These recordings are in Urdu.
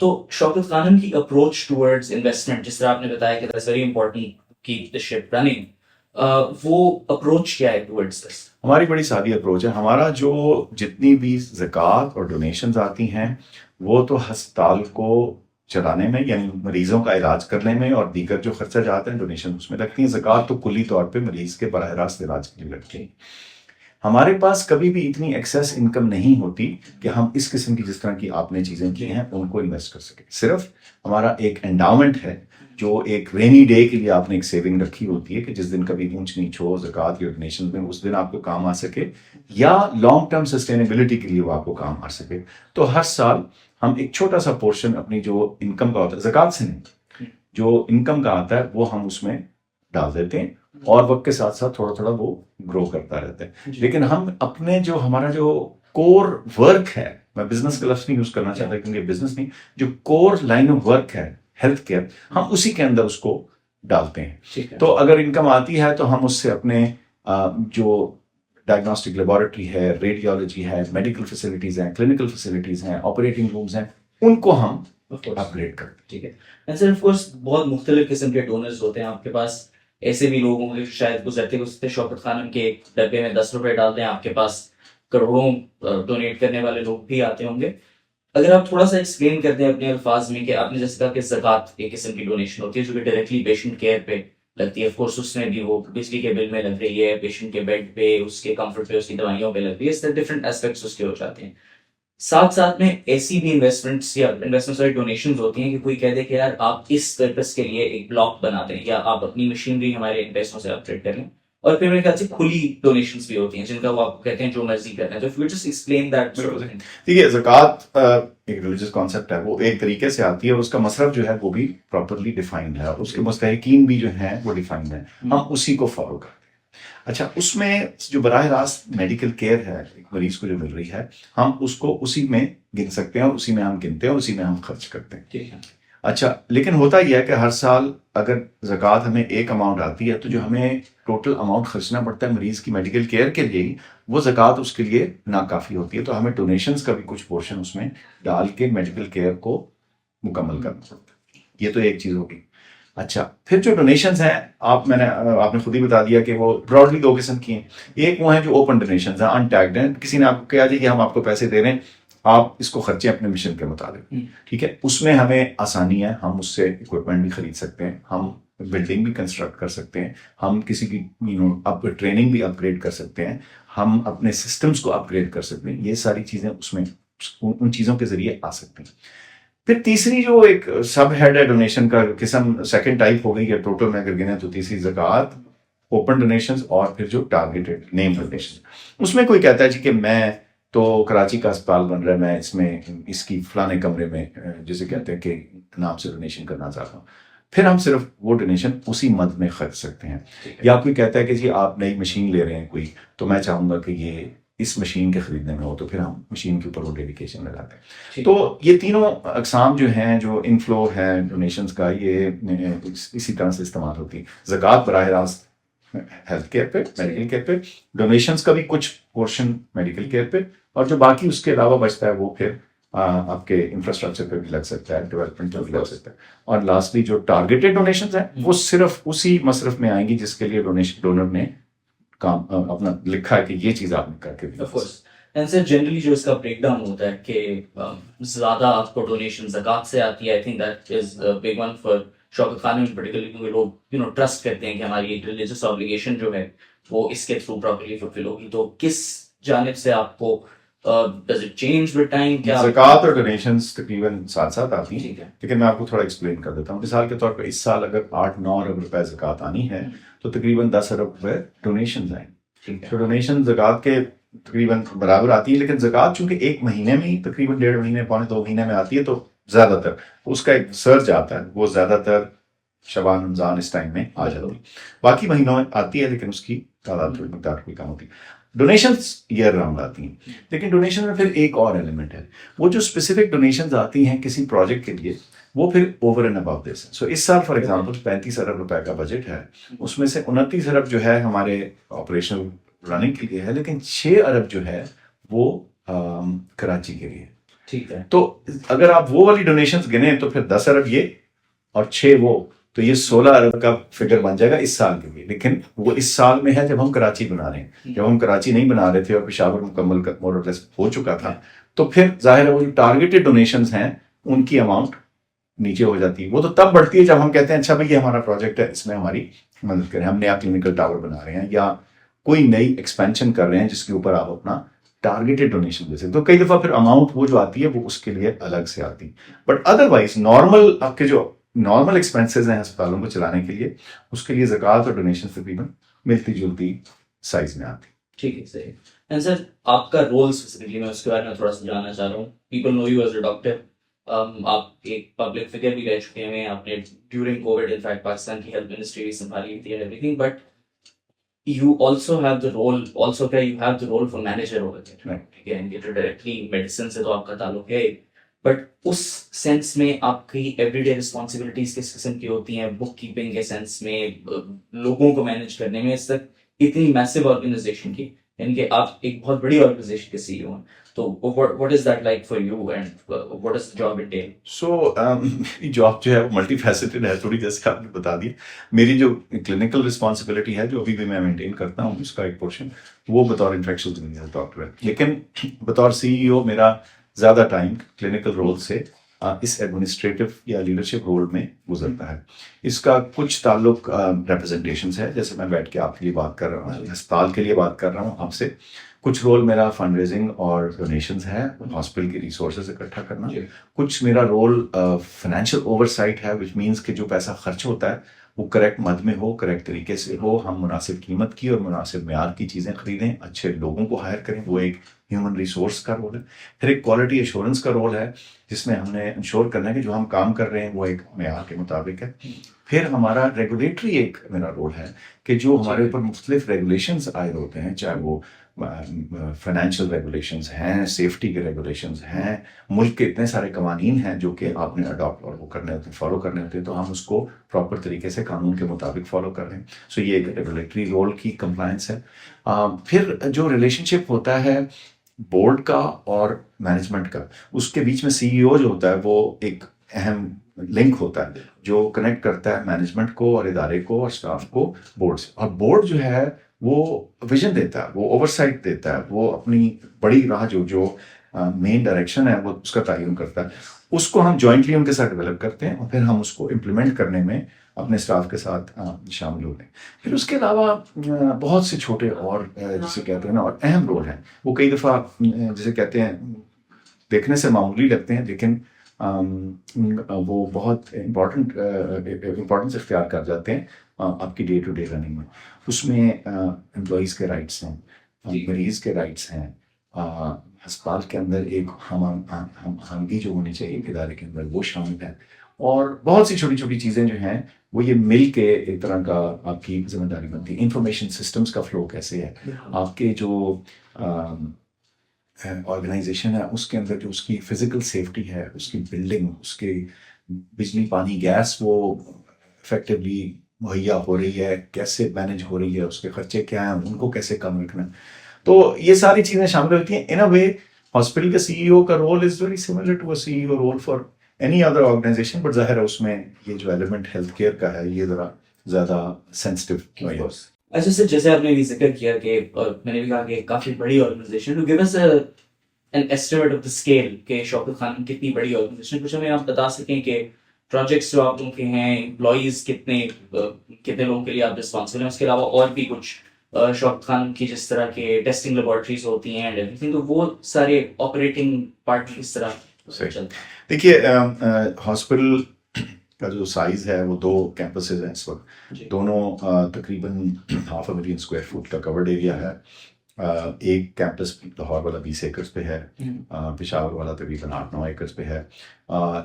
تو شوکت خانم کی اپروچ ٹورڈز انویسٹمنٹ، جس طرح آپ نے بتایا کہ that's very important to keep the ship running, وہ اپروچ کیا ہے ٹورڈز دس؟ ہماری بڑی سادی اپروچ ہے. ہمارا جو جتنی بھی زکوٰۃ اور ڈونیشنز آتی ہیں وہ تو ہسپتال کو چلانے میں، یعنی مریضوں کا علاج کرنے میں، اور دیگر جو خرچہ جاتے ہیں ڈونیشن اس میں لگتی ہیں. زکوٰۃ تو کلی طور پہ مریض کے براہ راست علاج کے لیے لگتی ہیں. ہمارے پاس کبھی بھی اتنی ایکسیس انکم نہیں ہوتی کہ ہم اس قسم کی جس طرح کی آپ نے چیزیں کی ہیں ان کو انویسٹ کر سکیں. صرف ہمارا ایک انڈاؤمنٹ ہے جو ایک رینی ڈے کے لیے آپ نے ایک سیونگ رکھی ہوتی ہے کہ جس دن کبھی اونچ نیچ ہو زکوٰۃ یا ڈونیشن میں، اس دن آپ کو کام آ سکے، یا لانگ ٹرم سسٹینیبلٹی کے لیے وہ آپ کو کام آ سکے. تو ہر سال ہم ایک چھوٹا سا پورشن اپنی جو انکم کا ہوتا ہے، زکوٰۃ سے نہیں، جو انکم کا آتا ہے وہ ہم اس میں ڈال دیتے ہیں، اور وقت کے ساتھ ساتھ تھوڑا تھوڑا وہ گرو کرتا رہتا ہے. لیکن ہم اپنے جو ہمارا جو کور ورک ہے، میں بزنس کا لفظ نہیں یوز کرنا چاہتا کیونکہ بزنس نہیں، جو کور لائن آف ورک ہے ہیلتھ کیئر، ہم اسی کے اندر اس کو ڈالتے ہیں. تو اگر انکم آتی ہے تو ہم اس سے اپنے جو ڈائگنوسٹک لیبارٹری ہے، ریڈیولوجی ہے، میڈیکل فیسلٹیز ہیں، کلینکل فیسلٹیز ہیں، آپریٹنگ رومز ہیں، ان کو ہم اپ گریڈ کرتے ہیں. ٹھیک ہے. اینڈ سر آف کورس بہت مختلف قسم کے ڈونرز ہوتے ہیں آپ کے پاس. ایسے بھی لوگ ہوں گے جو شاید گزرتے شوکت خانم کے ایک ڈبے میں 10 روپے ڈالتے ہیں، آپ کے پاس کروڑوں ڈونیٹ کرنے والے لوگ بھی آتے ہوں گے. اگر آپ تھوڑا سا ایکسپلین کر دیں اپنے الفاظ میں کہ آپ نے جیسے کہا کہ زکوٰۃ ایک قسم کی ڈونیشن ہوتی ہے جو کہ ڈائریکٹلی پیشنٹ کیئر پہ لگتی ہے. آف کورس اس میں بھی وہ بجلی کے بل میں لگ رہی ہے، پیشنٹ کے بیڈ پہ، اس کے کمفرٹ پہ، اس کی دوائیوں پہ لگ رہی ہے. اس طرح ڈفرینٹ اسپیکٹس اس کے ہو جاتے ہیں. ساتھ ساتھ میں ایسی بھی انویسٹمنٹس یا انویسٹمنٹس والی ڈونیشنز ہوتی ہیں کہ کوئی کہہ دے کہ یار آپ اس پرپس کے لیے ایک بلاک بنا دیں یا آپ اپنی مشینری ہمارے ان پیسوں سے اپگریڈ کر لیں. اور پھر میرے خیال سے کھلی ڈونیشنز بھی ہوتی ہیں جن کا وہ آپ کو کہتے ہیں جو مرضی کرنا ہے. تو if you just explain that. دیکھیے زکوٰۃ ایک ریلیجس کانسیپٹ ہے، وہ ایک طریقے سے آتی ہے اور اس کا مصرف جو ہے وہ بھی پراپرلی ڈیفائنڈ ہے، اور اس کے مستحقین بھی جو ہیں وہ ڈیفائنڈ ہیں. ہم اسی کو فالو کرتے ہیں. اچھا، اس میں جو براہ راست میڈیکل کیئر ہے ایک مریض کو جو مل رہی ہے، ہم اس کو اسی میں گن سکتے ہیں، اور اسی میں ہم گنتے ہیں، اور اسی میں ہم خرچ کرتے ہیں. اچھا، لیکن ہوتا یہ ہے کہ ہر سال اگر زکوٰۃ ہمیں ایک اماؤنٹ آتی ہے تو جو ہمیں ٹوٹل اماؤنٹ خرچنا پڑتا ہے مریض کی میڈیکل کیئر کے لیے، وہ زکوٰۃ اس کے لیے ناکافی ہوتی ہے. تو ہمیں ڈونیشنز کا بھی کچھ پورشن اس میں ڈال کے میڈیکل کیئر کو مکمل کرنا پڑتا ہے. یہ تو ایک چیز ہوگی. اچھا، پھر جو ڈونیشنز ہیں آپ نے خود ہی بتا دیا کہ وہ براڈلی 2 قسم کی ہیں. ایک وہ ہیں جو اوپن ڈونیشنز ہیں، انٹیگڈ ہیں. کسی نے آپ کو کہا کہ ہم آپ کو پیسے دے رہے ہیں، آپ اس کو خرچے اپنے مشن کے مطابق. ٹھیک ہے، اس میں ہمیں آسانی ہے، ہم اس سے اکوپمنٹ بھی خرید سکتے ہیں، ہم بلڈنگ بھی کنسٹرکٹ کر سکتے ہیں، ہم کسی کی ٹریننگ بھی اپ گریڈ کر سکتے ہیں، ہم اپنے سسٹمز کو اپ گریڈ کر سکتے ہیں. یہ ساری چیزیں اس میں ان چیزوں کے ذریعے آ سکتی ہیں. پھر تیسری جو ایک سب ہیڈ ہے ڈونیشن کا قسم، سیکنڈ ٹائپ ہو گئی ہے ٹوٹل میں اگر گنے تو تیسری زکوٰۃ، اوپن ڈونیشنز، اور پھر جو ٹارگیٹڈ نیم ڈونیشن. اس میں کوئی کہتا ہے جی کہ میں تو کراچی کا اسپتال بن رہا ہے، میں اس میں اس کی فلانے کمرے میں جسے کہتے ہیں کہ نام سے ڈونیشن کرنا چاہتا ہوں، پھر ہم صرف وہ ڈونیشن اسی مد میں خرچ سکتے ہیں. یا کوئی کہتا ہے کہ جی آپ نئی مشین لے رہے ہیں کوئی، تو میں چاہوں گا کہ یہ اس مشین کے خریدنے میں ہو، تو پھر ہم مشین کے اوپر وہ ڈیڈیکیشن لگاتے ہیں. تو یہ تینوں اقسام جو ہیں، جو انفلو ہے ڈونیشنز کا، یہ اسی طرح سے استعمال ہوتی ہے. زکوٰۃ براہ راست ہیلتھ کیئر پہ، میڈیکل کیئر پہ، ڈونیشنز کا بھی کچھ پورشن میڈیکل کیئر پہ، اور جو باقی اس کے علاوہ بچتا ہے وہ پھر آپ کے انفراسٹرکچر پہ بھی لگ سکتا ہے، ڈیولپمنٹ پہ بھی لگ سکتا ہے. اور لاسٹلی جو ٹارگیٹڈ ڈونیشنز ہیں وہ صرف اسی مصرف میں آئیں گی جس کے لیے ڈونر نے کام اپنا لکھا ہے کہ یہ چیز آپ نے کر کے دی. Of course. And sir generally جو اس کا بریک ڈاؤن ہوتا ہے کہ زیادہ آپ کو ڈونیشن زکوٰۃ سے آتی ہے. I think that is big one for Shaukat Khanum particularly, کیونکہ لوگ ٹرسٹ کرتے ہیں کہ ہماری ایک ریلیجس آبلیگیشن جو ہے وہ اس کے تھرو پراپرلی فلفل ہوگی. تو کس جانب سے آپ کو does it change with time؟ زکوٰۃ اور ڈونیشنز تقریباً ساتھ ساتھ آتی ہیں، لیکن میں آپ کو تھوڑا ایکسپلین کر دیتا ہوں. مثال کے طور پر اس سال اگر 8-9 ارب روپے زکوٰۃ آنی ہے تو تقریباً 10 ارب روپے ڈونیشنز آئیں. تو ڈونیشن زکوٰۃ کے تقریباً برابر آتی ہے، لیکن زکوٰۃ چونکہ ایک مہینے میں ہی تقریباً 1.5 مہینے 1.25 مہینے میں آتی ہے، تو زیادہ تر اس کا ایک سرج آتا ہے، وہ زیادہ تر شعبان رمضان اس ٹائم میں آ جاتی ہے. باقی مہینوں میں آتی ہے لیکن اس کی تعداد تھوڑی مقدار کوئی کم ہوتی ہے. ڈونیشنز ایئر راؤنڈ آتی ہیں، لیکن ڈونیشن میں پھر ایک اور ایلیمنٹ ہے، وہ جو اسپیسیفک ڈونیشنز آتی ہیں کسی پروجیکٹ کے لیے، وہ پھر اوور اینڈ اباؤ دس. سو اس سال فار ایگزامپل 35 ارب روپے کا بجٹ ہے، اس میں سے 29 ارب جو ہے ہمارے آپریشنل رننگ کے لیے ہے، لیکن 6 ارب جو ہے وہ کراچی کے لیے. ٹھیک ہے. تو اگر آپ وہ والی ڈونیشنز گنے تو پھر 10 ارب یہ اور 6 وہ، تو یہ 16 ارب کا فگر بن جائے گا اس سال کے لیے. لیکن وہ اس سال میں ہے جب ہم کراچی بنا رہے ہیں. جب ہم کراچی نہیں بنا رہے تھے اور پشاور مکمل مور اور لیس ہو چکا تھا تو پھر ظاہر ہے وہ جو ٹارگیٹڈ ڈونیشنز ہیں ان کی اماؤنٹ نیچے ہو جاتی ہے. وہ تو تب بڑھتی ہے جب ہم کہتے ہیں اچھا بھائی یہ ہمارا پروجیکٹ ہے، اس میں ہماری مدد کریں، ہم نیا کلینکل ٹاور بنا رہے ہیں یا کوئی نئی ایکسپینشن کر رہے ہیں جس کے اوپر آپ اپنا ٹارگیٹڈ ڈونیشن دے سکتے. تو کئی دفعہ پھر اماؤنٹ وہ جو آتی ہے وہ اس کے لیے الگ سے آتی. بٹ ادروائز نارمل آپ کے جو نارمل ایکسپینسز ہیں ہسپتالوں کو چلانے کے لیے، اس کے لیے زکوٰۃ اور ڈونیشن تقریباً ملتی جلتی سائز میں آتی. ٹھیک ہے صحیح. اینڈ سر آپ کا رول اسپیسیفکلی میں اس کے بارے میں تھوڑا سا جاننا چاہ رہا ہوں. People know you as a doctor. آپ ایک پبلک فگر بھی رہ چکے ہیں. آپ نے ڈیورنگ کووڈ انفیکٹ پاکستان کی ہیلتھ منسٹری بھی سنبھالی تھی and every thing, but you also have the role for manager over there. Right. Again, یہ تو directly medicine سے تو آپ کا تعلق ہے، بٹ اس سینس میں آپ کی ایوری ڈے رسپانسبلٹیز کس قسم کی ہوتی ہیں بک کیپنگ کے سینس میں، لوگوں کو مینیج کرنے میں؟ اس تک اتنی میسو آرگنائزیشن کی، یعنی کہ آپ ایک بہت بڑی آرگنائزیشن کے سی او ہیں، تو what is that like for you and what does the job entail? سو میری جاب جو ہے وہ ملٹی فیسٹڈ ہے تھوڑی، جیسے آپ نے بتا دیا. میری جو کلینکل رسپانسبلٹی ہے جو ابھی بھی میں مینٹین کرتا ہوں، اس کا ایک پورشن وہ بطور انفیکشن ڈیزیز ڈاکٹر ہے. لیکن بطور سی ای او میرا زیادہ ٹائم کلینکل رول سے اس ایڈمنسٹریٹو یا لیڈرشپ رول میں گزرتا ہے. اس کا کچھ تعلق ریپرزنٹیشنس ہے، جیسے میں بیٹھ کے آپ کے لیے بات کر رہا ہوں، ہسپتال کے لیے بات کر رہا ہوں آپ سے. کچھ رول میرا فنڈ ریزنگ اور ڈونیشنز ہے، ہاسپٹل کی ریسورسز اکٹھا کرنا. کچھ میرا رول فائنینشیل اوور سائٹ ہے، وچ مینس کہ جو پیسہ خرچ ہوتا ہے وہ کریکٹ مد میں ہو، کریکٹ طریقے سے ہو، ہم مناسب قیمت کی اور مناسب معیار کی چیزیں خریدیں، اچھے لوگوں کو ہائر کریں. وہ ایک ہیومن ریسورس کا رول ہے. پھر ایک کوالٹی ایشورنس کا رول ہے، جس میں ہم نے انشور کرنا ہے کہ جو ہم کام کر رہے ہیں وہ ایک معیار کے مطابق ہے. پھر ہمارا ریگولیٹری ایک میرا رول ہے کہ جو ہمارے اوپر مختلف ریگولیشنز عائد ہوتے ہیں، چاہے وہ فائنینشیل ریگولیشنز ہیں، سیفٹی کے ریگولیشنز ہیں، ملک کے اتنے سارے قوانین ہیں جو کہ آپ نے اڈاپٹ اور وہ کرنے ہوتے ہیں، فالو کرنے ہوتے ہیں، تو ہم اس کو پراپر طریقے سے قانون کے مطابق فالو کر رہے ہیں. سو یہ ایک ریگولیٹری رول کی کمپلائنس ہے. پھر جو ریلیشن شپ ہوتا ہے بورڈ کا اور مینجمنٹ کا، اس کے بیچ میں سی ای او جو ہوتا ہے وہ ایک اہم لنک ہوتا ہے جو کنیکٹ کرتا ہے مینجمنٹ کو اور ادارے کو اور اسٹاف کو بورڈ سے. اور بورڈ جو ہے وہ ویژن دیتا ہے، وہ اوور سائٹ دیتا ہے، وہ اپنی بڑی راہ جو مین ڈائریکشن ہے وہ اس کا تعین کرتا ہے. اس کو ہم جوائنٹلی ان کے ساتھ ڈیولپ کرتے ہیں اور پھر ہم اس کو امپلیمنٹ کرنے میں اپنے اسٹاف کے ساتھ شامل ہوتے ہیں. پھر اس کے علاوہ بہت سے چھوٹے اور جسے کہتے ہیں نا اور اہم رول ہیں. وہ کئی دفعہ جسے کہتے ہیں دیکھنے سے معمولی لگتے ہیں، لیکن وہ بہت امپورٹنس اختیار کر جاتے ہیں آپ کی ڈے ٹو ڈے رننگ میں. اس میں امپلائیز کے رائٹس ہیں، مریض کے رائٹس ہیں، ہسپتال کے اندر ایک ہمگی جو ہونی چاہیے ایک ادارے کے اندر وہ شامل ہے. اور بہت سی چھوٹی چھوٹی چیزیں جو ہیں وہ یہ مل کے ایک طرح کا آپ کی ذمہ داری بنتی ہے. انفارمیشن سسٹمز کا فلو کیسے ہے، آپ کے جو آرگنائزیشن ہے اس کے اندر جو اس کی فزیکل سیفٹی ہے، اس کی بلڈنگ، اس کے بجلی پانی گیس وہ افیکٹولی مہیا ہو رہی ہے، کیسے مینیج ہو رہی ہے، اس کے خرچے کیا ہیں، ان کو کیسے کم رکھنا. تو یہ ساری چیزیں شامل ہوتی ہیں. ان اے وے ہاسپٹل کے سی ای او کا role is very similar to a C E O role for any other organisation, but ظاہر ہے اس میں یہ جو ایلیمنٹ ہیلتھ کیئر کا ہے یہ ذرا زیادہ سینسٹیو. اچھا سر، جیسے آپ نے بھی ذکر کیا کہ میں نے بھی کہا کہ کافی بڑی organisation, to give us an estimate of the scale کہ شوکت خان کتنی بڑی آرگنائزیشن، کچھ ہمیں آپ بتا سکیں کہ پروجیکٹس جو آپ لوگوں کے ہیں، امپلائیز کتنے لوگوں کے لیے آپ رسپانسبل ہیں. اس کے علاوہ اور بھی کچھ شوکت خان کی جس طرح کے ٹیسٹنگ لیبارٹریز ہوتی ہیں اینڈ ایوری تھنگ، تو وہ سارے آپریٹنگ پارٹ کس طرح چلتے ہیں؟ دیکھیے ہاسپٹل کا جو سائز ہے وہ 2 کیمپسز ہیں اس وقت، دونوں تقریباً 500,000 اسکوائر فٹ کا کورڈ ایریا ہے. ایک کیمپس لاہور والا 20 ایکڑز پہ ہے، پشاور والا تقریباً 8-9 ایکڑز پہ ہے،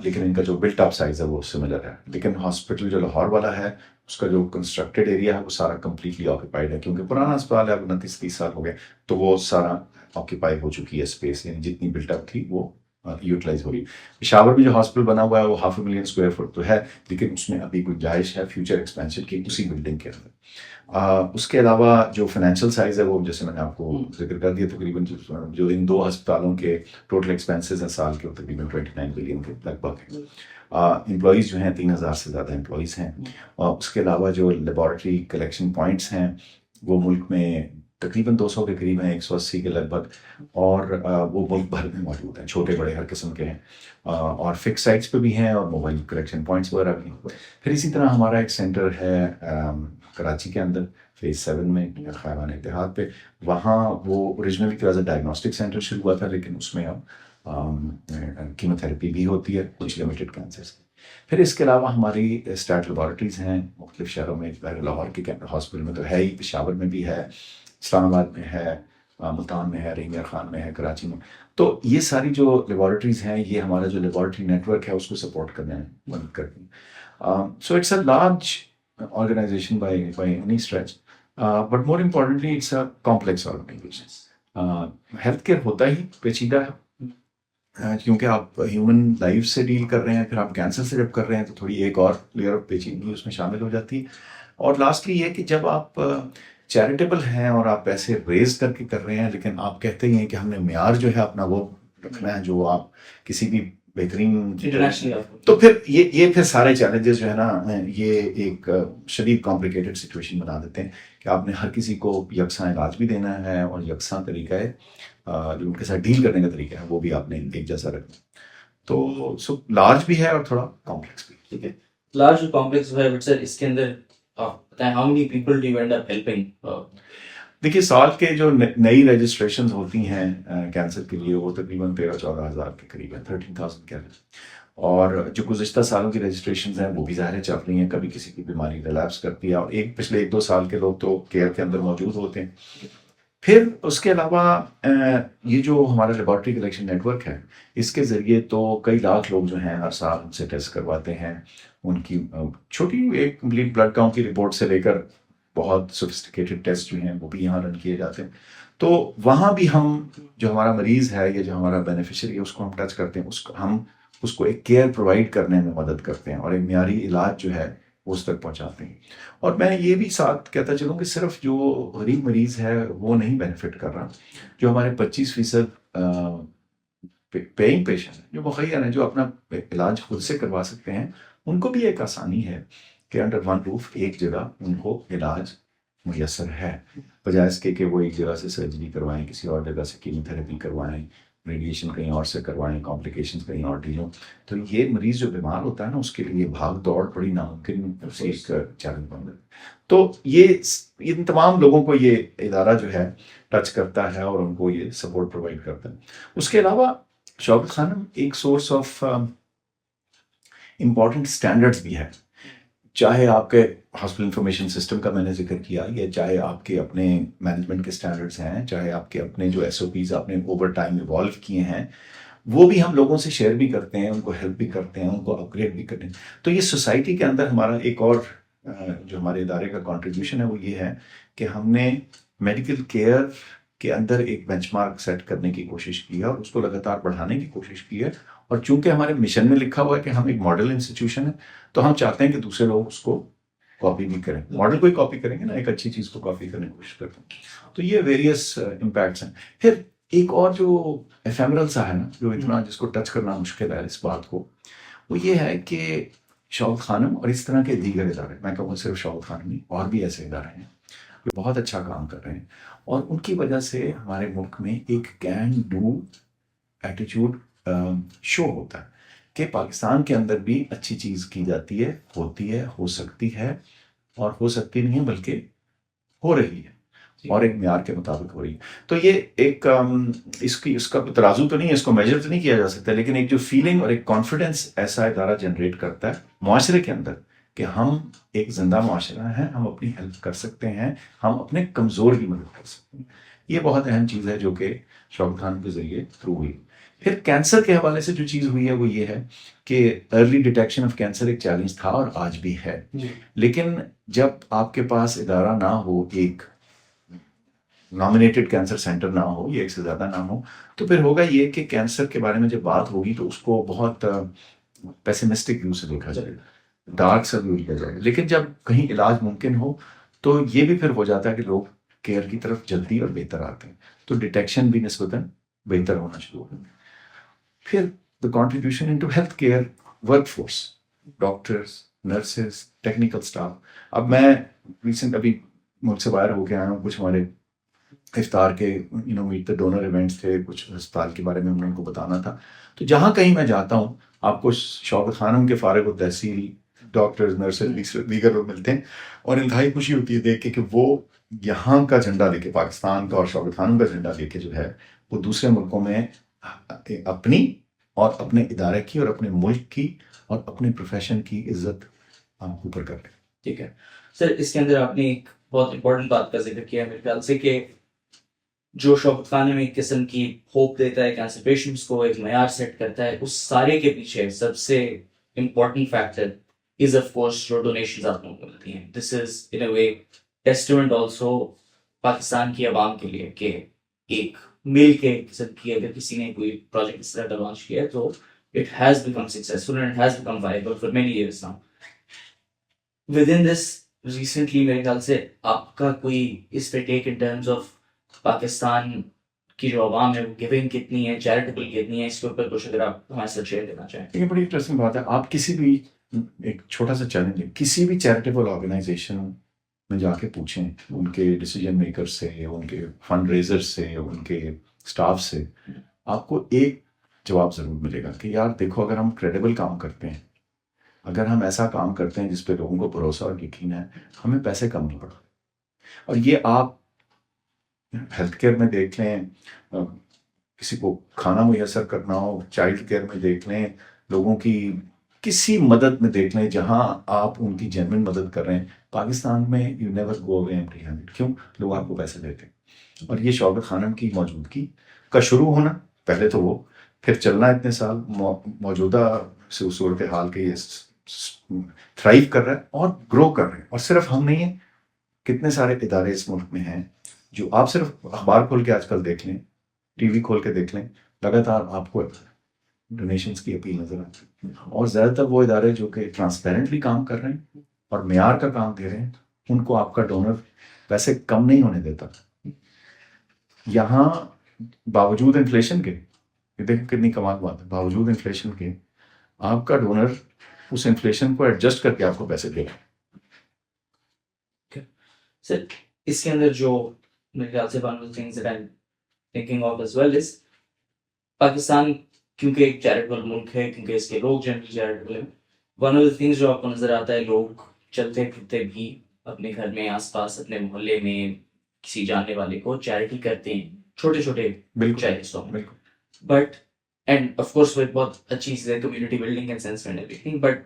لیکن ان کا جو بلٹ اپ سائز ہے وہ سملر ہے. لیکن ہاسپٹل جو لاہور والا ہے اس کا جو کنسٹرکٹیڈ ایریا ہے وہ سارا کمپلیٹلی آکوپائڈ ہے، کیونکہ پرانا اسپتال ہے، 29-30 سال ہو گئے، تو وہ سارا آکوپائی ہو چکی ہے اسپیس، یعنی جتنی بلٹ اپ تھی وہ یوٹیلائز ہو رہی ہے. پشاور میں جو ہاسپٹل بنا ہوا ہے وہ 500,000 اسکوائر فٹ تو ہے, لیکن اس میں ابھی گنجائش ہے فیوچر ایکسپینشن کی اسی بلڈنگ کے اندر. اس کے علاوہ جو فائنینشیل سائز ہے وہ جیسے میں نے آپ کو ذکر کر دیا, تقریباً جو ان 2 ہسپتالوں کے ٹوٹل ایکسپینسز ہیں سال کے وہ تقریباً 29 بلین کے لگ بھگ ہیں. امپلائیز جو ہیں 3,000 سے زیادہ امپلائیز ہیں. اور اس کے علاوہ جو لیبارٹری کلیکشن پوائنٹس ہیں وہ ملک میں تقریباً 200 کے قریب ہیں, 180 کے لگ بھگ, اور وہ ملک بھر میں موجود ہیں, چھوٹے بڑے ہر قسم کے ہیں, اور فکس سائٹس پہ بھی ہیں اور موبائل کلیکشن پوائنٹس وغیرہ بھی ہیں. پھر اسی طرح ہمارا ایک سینٹر ہے کراچی کے اندر فیز 7 میں خیبان اتحاد پہ. وہاں وہ originally as a diagnostic centre شروع ہوا تھا, لیکن اس میں اب کیموتھراپی بھی ہوتی ہے کچھ لمیٹڈ کینسرس. پھر اس کے علاوہ ہماری اسٹیٹ لیبارٹریز ہیں مختلف شہروں میں, لاہور کے ہاسپٹل میں تو ہے ہی, پشاور میں بھی ہے, اسلام آباد میں ہے, ملتان میں ہے, رحیم یار خان میں ہے, کراچی میں. تو یہ ساری جو لیبارٹریز ہیں یہ ہمارا جو لیبارٹری نیٹ ورک ہے اس کو سپورٹ کرنے میں مدد کرتی ہیں. So it's a large organisation by any stretch, but more importantly it's a complex organisation. Health care ہوتا ہی پیچیدہ ہے, کیونکہ آپ ہیومن لائف سے ڈیل کر رہے ہیں, پھر آپ کینسر سے جب کر رہے ہیں تو تھوڑی ایک اور لیئر آف پیچیدگی اس میں شامل ہو جاتی ہے. اور لاسٹلی یہ کہ جب آپ چیریٹیبل ہیں اور آپ پیسے ریز کر کے کر رہے ہیں, لیکن آپ کہتے ہی ہیں کہ ہم نے معیار جو ہے اپنا وہ رکھنا ہے جو آپ کسی بھی بہترین, تو پھر یہ پھر سارے چیلنجز جو ہے نا یہ ایک شدید کمپلیکیٹڈ سچویشن بنا دیتے ہیں کہ آپ نے ہر کسی کو یکساں علاج بھی دینا ہے اور یکساں طریقہ ہے جو ان کے ساتھ ڈیل کرنے کا طریقہ ہے وہ بھی آپ نے ایک جیسا رکھنا. تو سو لارج بھی ہے اور تھوڑا کمپلیکس بھی. ٹھیک ہے, لارج اور کمپلیکس ہے, بٹ سر اس کے اندر بتائیں how many people do you and up helping. دیکھیے سال کے جو نئی رجسٹریشنز ہوتی ہیں کینسر کے لیے وہ تقریباً 13-14 ہزار کے قریب ہے, 13,000 کے. اور جو گزشتہ سالوں کی رجسٹریشنز ہیں وہ بھی ظاہر چل رہی ہیں, کبھی کسی کی بیماری ریلیپس کرتی ہے, اور پچھلے 1-2 سال کے لوگ تو کیئر کے اندر موجود ہوتے ہیں. پھر اس کے علاوہ یہ جو ہمارا لیبارٹری کلیکشن نیٹ ورک ہے اس کے ذریعے تو کئی لاکھ لوگ جو ہیں ہر سال ان سے ٹیسٹ کرواتے ہیں. ان کی چھوٹی ایک کمپلیٹ بلڈ کاؤنٹ کی رپورٹ سے لے کر بہت سوفسٹیکیٹڈ ٹیسٹ جو ہیں وہ بھی یہاں رن کیے جاتے ہیں. تو وہاں بھی ہم جو ہمارا مریض ہے یا جو ہمارا بینیفیشری ہے اس کو ہم ٹچ کرتے ہیں, ہم اس کو ایک کیئر پرووائڈ کرنے میں مدد کرتے ہیں اور ایک معیاری علاج جو ہے اس تک پہنچاتے ہیں. اور میں یہ بھی ساتھ کہتا چلوں کہ صرف جو غریب مریض ہے وہ نہیں بینیفٹ کر رہا, جو ہمارے 25% پیئنگ پیشنٹ ہیں جو مخیر ہیں جو اپنا علاج خود سے کروا سکتے ہیں, ان کو بھی ایک آسانی ہے کہ انڈر ون روف ایک جگہ ان کو علاج میسر ہے, بجائے اس کے کہ وہ ایک جگہ سے سرجری کروائیں, کسی اور جگہ سے کیموتھراپی کروائیں, ریڈیشن کہیں اور سے کروائیں, کمپلیکیشنز کہیں اور ڈیل ہوں. تو یہ مریض جو بیمار ہوتا ہے نا اس کے لیے بھاگ دوڑ بڑی ناممکن ایک چیلنج بن جاتا ہے. تو یہ ان تمام لوگوں کو یہ ادارہ جو ہے ٹچ کرتا ہے اور ان کو یہ سپورٹ پرووائڈ کرتا ہے. اس کے علاوہ شوکت خانم ایک سورس آف امپورٹنٹ اسٹینڈرڈس بھی ہے, چاہے آپ کے ہاسپٹل انفارمیشن سسٹم کا میں نے ذکر کیا, یا چاہے آپ کے اپنے مینجمنٹ کے اسٹینڈرڈس ہیں, چاہے آپ کے اپنے جو SOPs آپ نے اوور ٹائم ایوالو کیے ہیں وہ بھی ہم لوگوں سے شیئر بھی کرتے ہیں, ان کو ہیلپ بھی کرتے ہیں, ان کو اپ گریڈ بھی کرتے ہیں. تو یہ سوسائٹی کے اندر ہمارا ایک اور جو ہمارے ادارے کا کنٹریبیوشن ہے وہ یہ ہے کہ ہم نے میڈیکل کیئر کے اندر ایک بینچ مارک سیٹ کرنے کی کوشش کی ہے اور اس کو لگاتار بڑھانے کی کوشش کی ہے. اور چونکہ ہمارے مشن میں لکھا ہوا ہے کہ ہم ایک ماڈل انسٹیٹیوشن ہے تو ہم چاہتے ہیں کہ دوسرے لوگ اس کو کاپی بھی کریں. ماڈل کو ہی کاپی کریں گے نا, ایک اچھی چیز کو کاپی کرنے کی کوشش کرتے ہیں. تو یہ ویریس امپیکٹس ہیں. پھر ایک اور جو ایفیمرل سا ہے نا, جو اتنا جس کو ٹچ کرنا مشکل ہے اس بات کو, وہ یہ ہے کہ شوکت خانم اور اس طرح کے دیگر ادارے, میں کہوں صرف شوکت خانم نہیں اور بھی ایسے ادارے ہیں جو بہت اچھا کام کر رہے ہیں, اور ان کی وجہ سے ہمارے ملک میں ایک کین ڈو ایٹیچیوڈ شو ہوتا ہے کہ پاکستان کے اندر بھی اچھی چیز کی جاتی ہے, ہوتی ہے, ہو سکتی ہے, اور ہو سکتی نہیں ہے بلکہ ہو رہی ہے اور ایک معیار کے مطابق ہو رہی ہے. تو یہ ایک اس کا ترازو تو نہیں ہے, اس کو میجر تو نہیں کیا جا سکتا, لیکن ایک جو فیلنگ اور ایک کانفیڈنس ایسا ادارہ جنریٹ کرتا ہے معاشرے کے اندر کہ ہم ایک زندہ معاشرہ ہیں, ہم اپنی ہیلپ کر سکتے ہیں, ہم اپنے کمزور کی مدد کر سکتے ہیں. یہ بہت اہم چیز ہے جو کہ شوکت خانم کے ذریعے تھرو ہوئی. پھر کینسر کے حوالے سے جو چیز ہوئی ہے وہ یہ ہے کہ ارلی ڈیٹیکشن آف کینسر ایک چیلنج تھا اور آج بھی ہے, لیکن جب آپ کے پاس ادارہ نہ ہو ایک نامینیٹڈ کینسر سینٹر نہ ہو یا ایک سے زیادہ نہ ہو، تو پھر ہوگا یہ کہ کینسر کے بارے میں جب بات ہوگی تو اس کو بہت پیسمسٹک ویو سے دیکھا جائے گا، ڈارک سا ویو لیا جائے گا. لیکن جب کہیں علاج ممکن ہو تو یہ بھی پھر ہو جاتا ہے کہ لوگ کیئر کی طرف جلدی اور بہتر آتے ہیں، تو ڈیٹیکشن بھی نسبتاً بہتر ہونا شروع ہو. پھر the contribution into health care work force, doctors, nurses, technical staff. اب میں ریسنٹ ابھی ملک سے باہر ہو کے آیا ہوں، کچھ ہمارے افطار کے میٹ دا ڈونر ایونٹس تھے، کچھ ہسپتال کے بارے میں ہم نے ان کو بتانا تھا. تو جہاں کہیں میں جاتا ہوں آپ کو شوکت خانم کے فارغ التحصیل ڈاکٹرز، نرسز، دیگر لوگ ملتے ہیں، اور انتہائی خوشی ہوتی ہے دیکھ کے کہ وہ یہاں کا جھنڈا لے کے، پاکستان کا اور شوکت خانم کا جھنڈا لے کے جو ہے وہ دوسرے ملکوں میں اپنی اور اپنے ادارے کی اور اپنے ملک کی اور اپنے پروفیشن کی عزت اوپر کر رہے ہیں. ٹھیک ہے سر، اس کے اندر آپ نے ایک بہت امپورٹنٹ بات کا ذکر کیا میرے خیال سے، کہ جو شوکت خانم ایک قسم کی ہوپ دیتا ہے کینسر پیشنٹس کو، ایک معیار سیٹ کرتا ہے، اس سارے کے پیچھے سب سے important factor is of course جو ڈونیشنز آپ لوگوں کو ملتی ہیں. دس از ان اے وے ٹیسٹمنٹ آلسو پاکستان کی عوام کے لیے، کہ ایک مل کے قسم کی اگر کسی نے کوئی پروجیکٹ اس طرح کا لانچ کیا ہے تو it has become successful and it has become viable for many years now. Within this, recently میرے خیال سے آپ کا کوئی اس پہ ٹیک ان ٹرمز آف پاکستان کی جو عوام ہے وہ گیونگ کتنی ہے، چیریٹیبل کتنی ہے، اس کے اوپر کچھ اگر آپ ہمارے ساتھ شیئر کرنا چاہیں. یہ بڑی انٹرسٹنگ بات ہے. آپ کسی بھی، ایک چھوٹا سا چیلنج ہے، کسی بھی چیریٹیبل آرگنائزیشن میں جا کے پوچھیں ان کے ڈیسیجن میکر سے، ان کے فنڈ ریزر سے، ان کے اسٹاف سے، آپ کو ایک جواب ضرور ملے گا کہ یار دیکھو، اگر ہم کریڈیبل کام کرتے ہیں، اگر ہم ایسا کام کرتے ہیں جس پہ لوگوں کو بھروسہ اور یقین ہے، ہمیں پیسے کم نہیں پڑتے. اور یہ آپ ہیلتھ کیئر میں دیکھ لیں، کسی کو کھانا میسر کرنا ہو، چائلڈ کیئر میں دیکھ لیں، لوگوں کی کسی مدد میں دیکھ لیں، جہاں آپ ان کی جینوئن مدد کر رہے ہیں، پاکستان میں you never go away empty handed. کیوں؟ لوگ آپ کو پیسے دیتے ہیں. اور یہ شوکت خانم کی موجودگی کا شروع ہونا، پہلے تو وہ، پھر چلنا اتنے سال، موجودہ سے اس صورت حال کے یہ تھرائیو کر رہا ہے اور گرو کر رہے ہیں. اور صرف ہم نہیں ہیں، کتنے سارے ادارے اس ملک میں ہیں جو آپ صرف اخبار کھول کے آج کل دیکھ لیں، ٹی وی کھول کے دیکھ لیں، لگاتار آپ کو ڈونیشنز کی اپیل نظر آتی ہے. اور زیادہ تر وہ ادارے جو کہ ٹرانسپیرنٹلی کام کر رہے ہیں اور معیار کا کام دے رہے ہیں، ان کو آپ کا ڈونر پیسے کم نہیں ہونے دیتا. یہاں باوجود انفلیشن کے، یہ دیکھیں کتنی کمال بات ہے، باوجود انفلیشن کے آپ کا ڈونر اس انفلیشن کو ایڈجسٹ کر کے آپ کو پیسے دے گا. سر اس کے اندر جو میرے خیال سے one of the things that I'm thinking of as well is Pakistan کیونکہ ایک چیریٹیبل ملک ہے، کیونکہ اس کے لوگ جنرلی چیریٹیبل ہیں، one of the things جو آپ کو نظر آتا ہے، لوگ چلتے پھرتے بھی اپنے گھر میں، آس پاس، اپنے محلے میں کسی جاننے والے کو چیریٹی کرتے ہیں، چھوٹے چھوٹے چاہے حصوں میں. بٹ اینڈ آف کورس وہ ایک بہت اچھی چیز ہے، community building and sense and every thing, but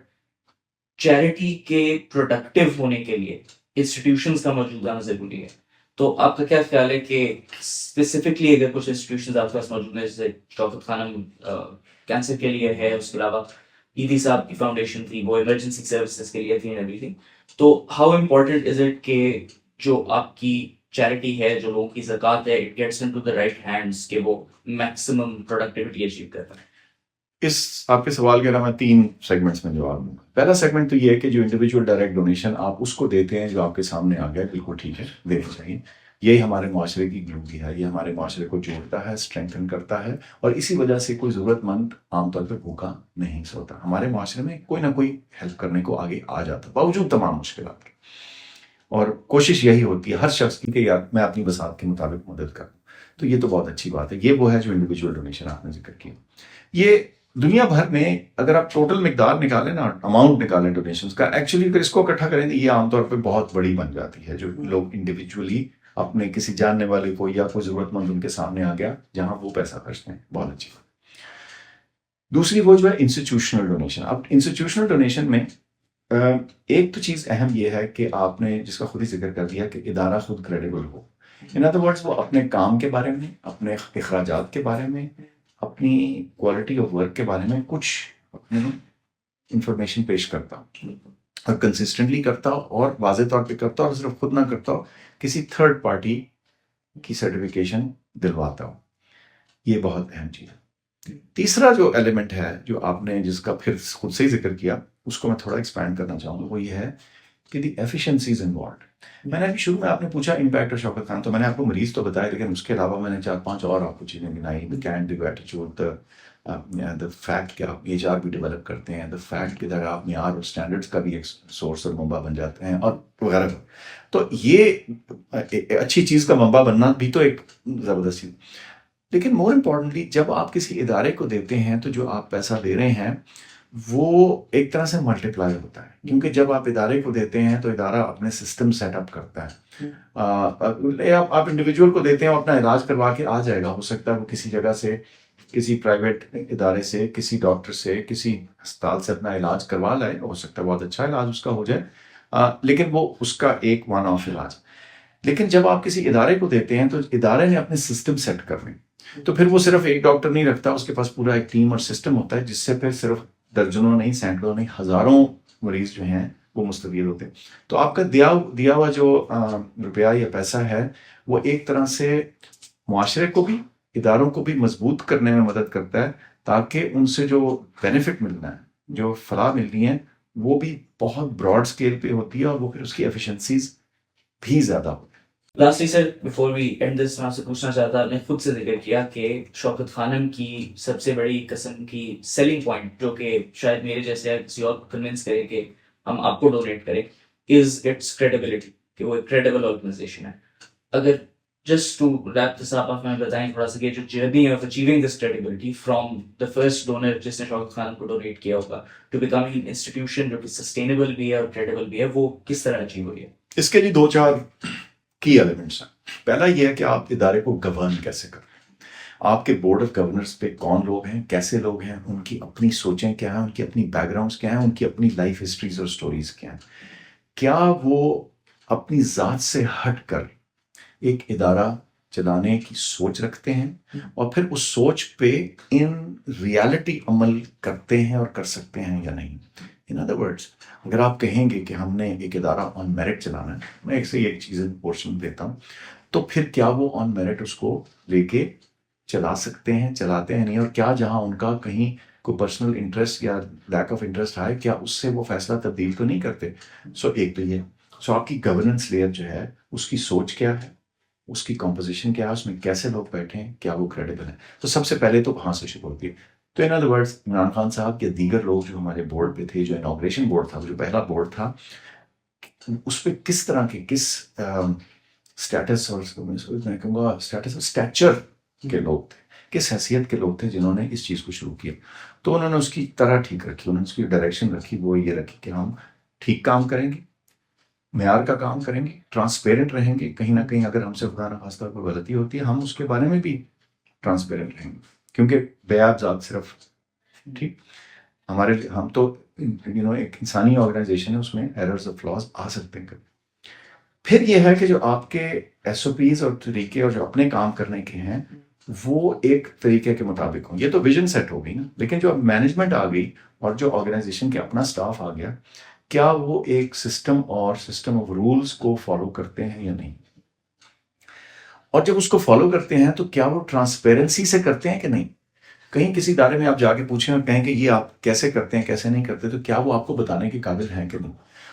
charity کے پروڈکٹیو ہونے کے لیے انسٹیٹیوشنز کا موجود ہونا ضروری ہے. تو آپ کا کیا خیال ہے کہ اسپیسیفکلی اگر کچھ انسٹیٹیوشنز آپ کے پاس موجود ہیں، جیسے شوکت خانم کینسر کے لیے ہے، اس کے علاوہ ایدی صاحب کی فاؤنڈیشن تھی، وہ ایمرجنسی سروسز کے لیے تھی اینڈ ایوری تھنگ، تو ہاؤ امپورٹنٹ از اٹ کہ جو آپ کی چیریٹی ہے، جو لوگوں کی زکوٰۃ ہے، it gets into the right hands, کہ وہ میکسیمم پروڈکٹیوٹی اچیو کر پائے؟ اس آپ کے سوال کے علاوہ میں 3 سیگمنٹس میں جواب دوں گا. پہلا سیگمنٹ تو یہ ہے کہ جو انڈیویجول ڈائریکٹ ڈونیشن آپ اس کو دیتے ہیں جو آپ کے سامنے آ گیا، بالکل ٹھیک ہے، دینی چاہیے. یہی ہمارے معاشرے کی گلو بھی ہے، یہ ہمارے معاشرے کو جوڑتا ہے، اسٹرینتھن کرتا ہے، اور اسی وجہ سے کوئی ضرورت مند عام طور پہ بھوکا نہیں سوتا. ہمارے معاشرے میں کوئی نہ کوئی ہیلپ کرنے کو آگے آ جاتا باوجود تمام مشکلات کے. اور کوشش یہی ہوتی ہے ہر شخص کی کہ یار میں اپنی بساط کے مطابق مدد کروں. تو یہ تو بہت اچھی بات ہے. یہ وہ ہے جو انڈیویجول ڈونیشن آپ نے ذکر کیا. یہ دنیا بھر میں اگر آپ ٹوٹل مقدار نکالیں نا، اماؤنٹ نکالیں ڈونیشنز کا، ایکچولی اگر اس کو اکٹھا کریں تو یہ عام طور پہ بہت بڑی بن جاتی ہے، جو لوگ انڈیویجولی اپنے کسی جاننے والے کو یا کوئی ضرورت مند ان کے سامنے آ گیا جہاں وہ پیسہ خرچتے ہیں. بہت اچھی بات. دوسری وہ جو ہے انسٹیٹیوشنل ڈونیشن. اب انسٹیٹیوشنل ڈونیشن میں ایک تو چیز اہم یہ ہے کہ آپ نے جس کا خود ہی ذکر کر دیا کہ ادارہ خود credible who. In other words وہ اپنے کام کے بارے میں، اپنے اخراجات کے بارے میں، اپنی کوالٹی آف ورک کے بارے میں کچھ انفارمیشن پیش کرتا ہوں، اور کنسسٹنٹلی کرتا ہو، اور واضح طور پہ کرتا ہو، اور صرف خود نہ کرتا ہو، کسی تھرڈ پارٹی کی سرٹیفکیشن دلواتا ہوں. یہ بہت اہم چیز ہے. تیسرا جو ایلیمنٹ ہے جو آپ نے جس کا پھر خود سے ہی ذکر کیا, اس کو میں تھوڑا ایکسپینڈ کرنا چاہوں گا, وہ یہ ہے کہ دی ایفیشنسیز انوالوڈ. میں نے ابھی شروع میں آپ نے پوچھا امپیکٹ آف شوکت خان, تو میں نے آپ کو مریض تو بتایا, لیکن اس کے علاوہ میں نے 4-5 اور آپ کو چیزیں گنائی. دی کینڈ, دی ایٹیچیوڈ, دا فیکٹ کہ آپ ایچ آر بھی ڈیولپ کرتے ہیں, دا فیکٹ کہ اگر آپ معیار اور اسٹینڈرڈس کا بھی ایک سورس اور منبع بن جاتے ہیں, اور وغیرہ. تو یہ اچھی چیز کا منبع بننا بھی تو ایک زبردست چیز. لیکن مور امپورٹنٹلی جب آپ کسی ادارے کو دیتے ہیں تو جو آپ پیسہ دے رہے ہیں وہ ایک طرح سے ملٹیپلائی ہوتا ہے, کیونکہ جب آپ ادارے کو دیتے ہیں تو ادارہ اپنے سسٹم سیٹ اپ کرتا ہے. آپ انڈیویجول کو دیتے ہیں, اپنا علاج کروا کے آ جائے گا, ہو سکتا ہے وہ کسی جگہ سے, کسی پرائیویٹ ادارے سے, کسی ڈاکٹر سے, کسی ہسپتال سے اپنا علاج کروا لائے, ہو سکتا ہے بہت اچھا علاج اس کا ہو جائے, لیکن وہ اس کا ایک ون آف علاج. لیکن جب آپ کسی ادارے کو دیتے ہیں تو ادارے نے اپنے سسٹم سیٹ کرنے, تو پھر وہ صرف ایک ڈاکٹر نہیں رکھتا, اس کے پاس پورا ایک ٹیم اور سسٹم ہوتا ہے, جس سے پھر صرف درجنوں نہیں, سینکڑوں نہیں, ہزاروں مریض جو ہیں وہ مستفید ہوتے ہیں. تو آپ کا دیا ہوا جو روپیہ یا پیسہ ہے وہ ایک طرح سے معاشرے کو بھی, اداروں کو بھی مضبوط کرنے میں مدد کرتا ہے, تاکہ ان سے جو بینیفٹ ملنا ہے, جو فلاح ملنی ہے, وہ بھی بہت براڈ اسکیل پہ ہوتی ہے, اور وہ پھر اس کی ایفیشنسیز بھی زیادہ ہوتی ہے. Lastly sir before we end this, میں آپ سے پوچھنا چاہتا, آپ نے خود سے ذکر کیا کہ شوکت خانم کی سب سے بڑی قسم کی سیلنگ پوائنٹ, جو کہ شاید میرے جیسے کسی اور کو کنونس کرے کہ ہم آپ کو ڈونیٹ کریں, از اٹس کریڈیبلٹی, کہ وہ ایک کریڈیبل آرگنائزیشن ہے. اگر just to wrap this up, آپ ہمیں بتائیں تھوڑا سا کہ جو journey of achieving this credibility from the first donor جس نے شوکت خانم کو ڈونیٹ کیا ہوگا ٹو بیکمنگ انسٹیٹیوشن جو کہ سسٹینیبل بھی ہے اور کریڈیبل بھی ہے, وہ کس طرح اچیو ہوئی ہے؟ اس کے لیے 2-4 کی ایلیمنٹس ہیں. پہلا یہ ہے کہ آپ ادارے کو گورن کیسے کریں. آپ کے بورڈ آف گورنرز پہ کون لوگ ہیں, کیسے لوگ ہیں, ان کی اپنی سوچیں کیا ہیں, ان کی اپنی بیک گراؤنڈس کیا ہیں, ان کی اپنی لائف ہسٹریز اور سٹوریز کیا ہیں. کیا وہ اپنی ذات سے ہٹ کر ایک ادارہ چلانے کی سوچ رکھتے ہیں, اور پھر اس سوچ پہ ان ریالٹی عمل کرتے ہیں اور کر سکتے ہیں یا نہیں. ان ادر ورڈس, اگر آپ کہیں گے کہ ہم نے ایک ادارہ آن میرٹ چلانا ہے, میں ایک چیز پورشن دیتا ہوں, تو پھر کیا وہ آن میرٹ اس کو لے کے چلا سکتے ہیں, چلاتے ہیں نہیں, اور کیا جہاں ان کا کہیں کوئی پرسنل انٹرسٹ یا لیک آف انٹرسٹ ہے, کیا اس سے وہ فیصلہ تبدیل تو نہیں کرتے. ایک تو یہ, آپ کی گورننس لیئر جو ہے اس کی سوچ کیا ہے, اس کی کمپوزیشن کیا ہے, اس میں کیسے لوگ بیٹھے ہیں, کیا وہ کریڈیبل ہے. تو سب سے پہلے تو وہاں سے شروع ہوتی ہے. تو in other words Imran Khan صاحب یا دیگر لوگ جو ہمارے بورڈ پہ تھے, جو انوگریشن بورڈ تھا, جو پہلا بورڈ تھا, اس پہ کس طرح کے, کس اسٹیٹس اور میں کہوں گا اسٹیٹس اور اسٹیچر کے لوگ تھے, کس حیثیت کے لوگ تھے جنہوں نے اس چیز کو شروع کیا. تو انہوں نے اس کی طرح ٹھیک رکھی, انہوں نے اس کی ڈائریکشن رکھی, وہ یہ رکھی کہ ہم ٹھیک کام کریں گے, معیار کا کام کریں گے, ٹرانسپیرنٹ رہیں گے. کہیں نہ کہیں اگر ہم سے خدا نخواستہ کوئی غلطی ہوتی ہے, ہم اس کے بارے میں بھی ٹرانسپیرنٹ رہیں گے, کیونکہ بیاب ذات صرف ٹھیک ہمارے, ہم تو ایک انسانی آرگنائزیشن ہے, اس میں ایررز اور فلاز آ سکتے ہیں کبھی. پھر یہ ہے کہ جو آپ کے ایس او پیز اور طریقے اور جو اپنے کام کرنے کے ہیں وہ ایک طریقے کے مطابق ہوں. یہ تو ویژن سیٹ ہو گئی نا, لیکن جو مینجمنٹ آ گئی اور جو آرگنائزیشن کے اپنا اسٹاف آ گیا, کیا وہ ایک سسٹم آف رولز کو فالو کرتے ہیں یا نہیں, اور جب اس کو فالو کرتے ہیں تو کیا وہ ٹرانسپیرنسی سے کرتے ہیں کہ نہیں. کہیں کسی ادارے میں آپ جا کے پوچھیں اور کہیں کہ یہ آپ کیسے کرتے ہیں, کیسے نہیں کرتے, تو کیا وہ آپ کو بتانے کے قابل ہیں کہ نہیں.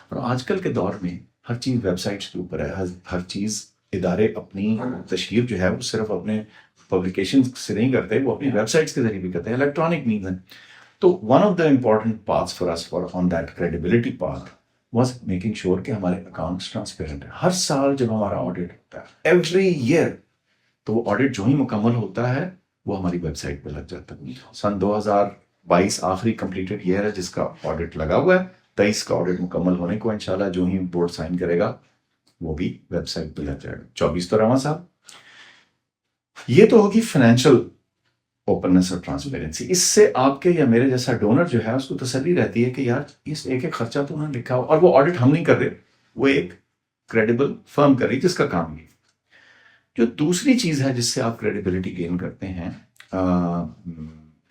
اور آج کل کے دور میں ہر چیز ویب سائٹس کے اوپر ہے, ہر چیز ادارے اپنی تشہیر جو ہے وہ صرف اپنے پبلیکیشن سے نہیں کرتے, وہ اپنی ویب سائٹس کے ذریعے بھی کرتے ہیں, الیکٹرانک مینز ہیں. تو one of the important parts for us for on that credibility part was making sure کہ ہمارے اکاؤنٹس ٹرانسپیرنٹ ہیں. ہر سال جب ہمارا آڈٹ ہوتا ہے, ایوری ایئر, تو وہ آڈٹ جو ہی مکمل ہوتا ہے وہ ہماری ویب سائٹ پہ لگ جاتا ہے. سن 2022 آخری کمپلیٹڈ ایئر ہے جس کا آڈٹ لگا ہوا ہے. 23 کا آڈٹ مکمل ہونے کو انشاءاللہ جو ہی بورڈ سائن کرے گا وہ بھی ویب سائٹ پہ لگ جائے گا. 24 تو رواں صاحب. یہ تو ہوگی فائنینشیل اوپننس اور ٹرانسپیرنسی. اس سے آپ کے یا میرے جیسا ڈونر جو ہے اس کو تسلی رہتی ہے کہ یار اس ایک خرچہ تو انہوں نے لکھا ہو, اور وہ آڈٹ ہم نہیں کر رہے, وہ ایک کریڈیبل فرم کر رہی جس کا کام یہ. جو دوسری چیز ہے جس سے آپ کریڈیبلٹی گین کرتے ہیں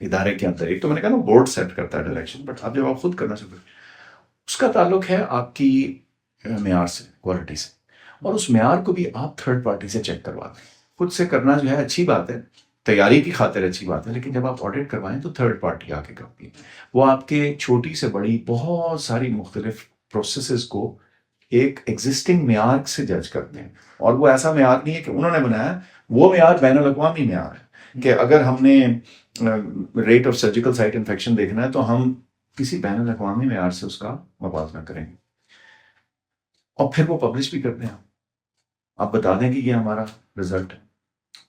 ادارے کے اندر, ایک تو میں نے کہا نا بورڈ سیٹ کرتا ہے ڈائریکشن, بٹ آپ جب آپ خود کرنا چاہتے ہیں اس کا تعلق ہے آپ کی معیار سے, کوالٹی سے, اور اس معیار کو بھی آپ تھرڈ پارٹی سے چیک کرواتے ہیں. خود سے کرنا جو ہے اچھی بات ہے، تیاری کی خاطر اچھی بات ہے، لیکن جب آپ آڈٹ کروائیں تو تھرڈ پارٹی آ کے کرتی ہے. وہ آپ کے چھوٹی سے بڑی بہت ساری مختلف پروسیسز کو ایک ایگزسٹنگ معیار سے جج کرتے ہیں، اور وہ ایسا معیار نہیں ہے کہ انہوں نے بنایا، وہ معیار بین الاقوامی معیار ہے کہ اگر ہم نے rate of surgical site infection دیکھنا ہے تو ہم کسی بین الاقوامی معیار سے اس کا موازنہ کریں گے، اور پھر وہ پبلش بھی کرتے ہیں. آپ بتا دیں کہ یہ ہمارا رزلٹ ہے.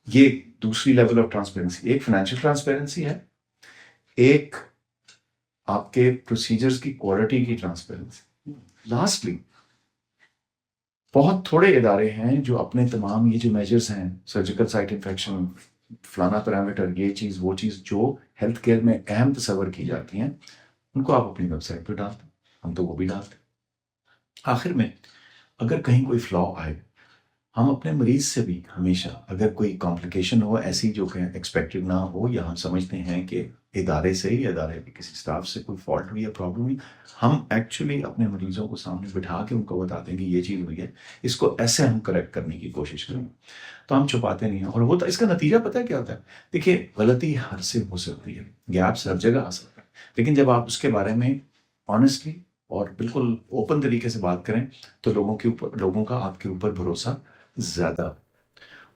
یہ دوسری لیول آف ٹرانسپیرنسی. ایک فائنینشیل ٹرانسپیرنسی ہے، ایک آپ کے پروسیجرز کی کوالٹی کی ٹرانسپیرنسی. لاسٹلی بہت تھوڑے ادارے ہیں جو اپنے تمام یہ جو میجرز ہیں، سرجیکل سائٹ انفیکشن، فلانا پیرامیٹر، یہ چیز وہ چیز جو ہیلتھ کیئر میں اہم تصور کی جاتی ہیں، ان کو آپ اپنی ویب سائٹ پہ ڈالتے ہیں. ہم تو وہ بھی ڈالتے ہیں. آخر میں اگر کہیں کوئی فلا آئے، ہم اپنے مریض سے بھی ہمیشہ اگر کوئی کمپلیکیشن ہو ایسی جو کہ ایکسپیکٹڈ نہ ہو، یا ہم سمجھتے ہیں کہ ادارے سے یا ادارے کے کسی سٹاف سے کوئی فالٹ ہوئی یا پرابلم ہوئی، ہم ایکچولی اپنے مریضوں کو سامنے بٹھا کے ان کو بتاتے ہیں کہ یہ چیز ہوئی ہے، اس کو ایسے ہم کریکٹ کرنے کی کوشش کریں. تو ہم چھپاتے نہیں ہیں. اور ہوتا اس کا نتیجہ پتہ ہے کیا ہوتا ہے؟ دیکھیے، غلطی ہر سے ہو سکتی ہے، گیپس ہر جگہ آ سکتا ہے، لیکن جب آپ اس کے بارے میں آنیسٹلی اور بالکل اوپن طریقے سے بات کریں تو لوگوں کا آپ کے اوپر بھروسہ زیادہ.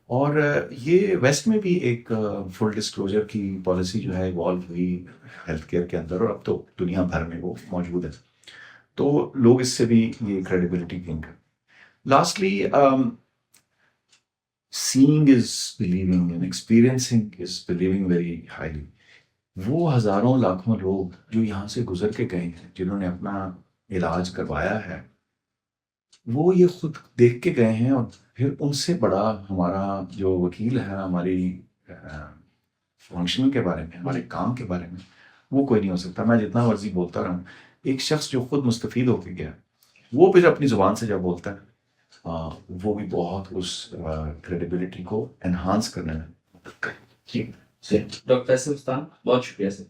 اور یہ ویسٹ میں بھی ایک فل ڈسکلوجر کی پالیسی جو ہے ایوالو ہوئی ہیلتھ کیئر کے اندر، اور اب تو دنیا بھر میں وہ موجود ہے، تو لوگ اس سے بھی یہ کریڈیبلٹی گین کریں. Lastly seeing is believing and experiencing is believing very highly. وہ ہزاروں لاکھوں لوگ جو یہاں سے گزر کے گئے ہیں، جنہوں نے اپنا علاج کروایا ہے، وہ یہ خود دیکھ کے گئے ہیں، اور پھر ان سے بڑا ہمارا جو وکیل ہے ہماری فنکشن کے بارے میں، ہمارے کام کے بارے میں، وہ کوئی نہیں ہو سکتا. میں جتنا مرضی بولتا رہوں، ایک شخص جو خود مستفید ہو کے گیا، وہ پھر اپنی زبان سے جب بولتا ہے، وہ بھی بہت اس کریڈیبلٹی کو انہانس کرنے میں مدد کرے. ڈاکٹر فیصل استان، بہت شکریہ سر.